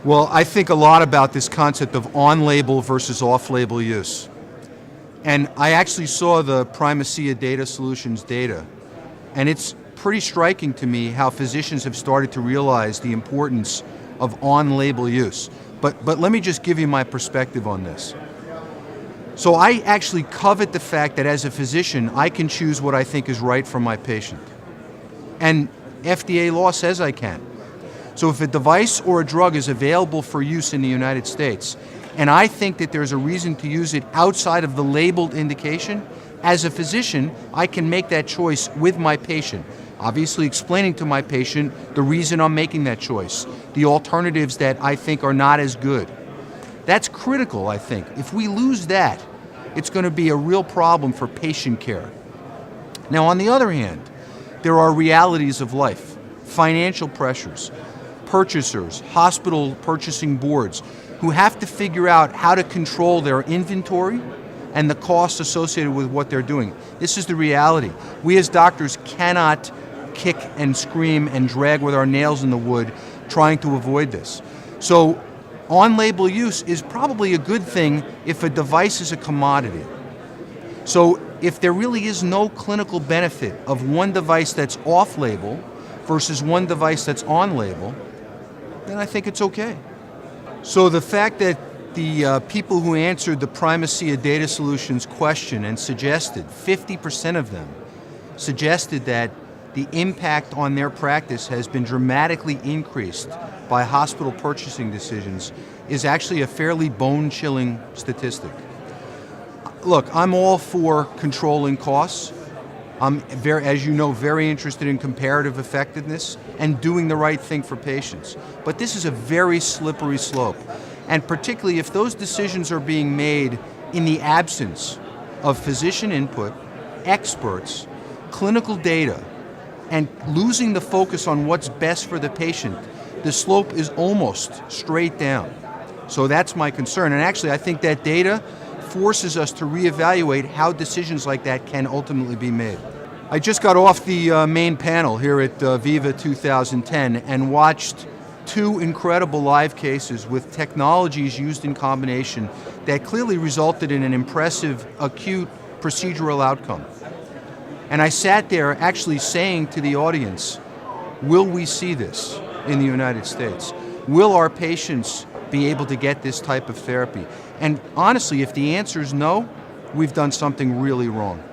Well, I think a lot about this concept of on-label versus off-label use. And I actually saw the Primacea Data Solutions data, and it's pretty striking to me how physicians have started to realize the importance of on-label use. But let me just give you my perspective on this. So I actually covet the fact that as a physician, I can choose what I think is right for my patient. And FDA law says I can. So if a device or a drug is available for use in the United States, and I think that there's a reason to use it outside of the labeled indication, as a physician, I can make that choice with my patient, obviously explaining to my patient the reason I'm making that choice, the alternatives that I think are not as good. That's critical, I think. If we lose that, it's going to be a real problem for patient care. Now, on the other hand, there are realities of life, financial pressures, purchasers, hospital purchasing boards, who have to figure out how to control their inventory and the costs associated with what they're doing. This is the reality. We as doctors cannot kick and scream and drag with our nails in the wood trying to avoid this. So on-label use is probably a good thing if a device is a commodity. So if there really is no clinical benefit of one device that's off-label versus one device that's on-label, then I think it's okay. So the fact that the people who answered the Primacea Data Solutions question and suggested, 50% of them, suggested that the impact on their practice has been dramatically increased by hospital purchasing decisions is actually a fairly bone-chilling statistic. Look, I'm all for controlling costs. I'm, as you know, very interested in comparative effectiveness and doing the right thing for patients. But this is a very slippery slope. And particularly if those decisions are being made in the absence of physician input, experts, clinical data, and losing the focus on what's best for the patient, the slope is almost straight down. So that's my concern. And actually, I think that data forces us to reevaluate how decisions like that can ultimately be made. I just got off the main panel here at VIVA 2010 and watched two incredible live cases with technologies used in combination that clearly resulted in an impressive acute procedural outcome. And I sat there actually saying to the audience, will we see this in the United States? Will our patients be able to get this type of therapy? And honestly, if the answer is no, we've done something really wrong.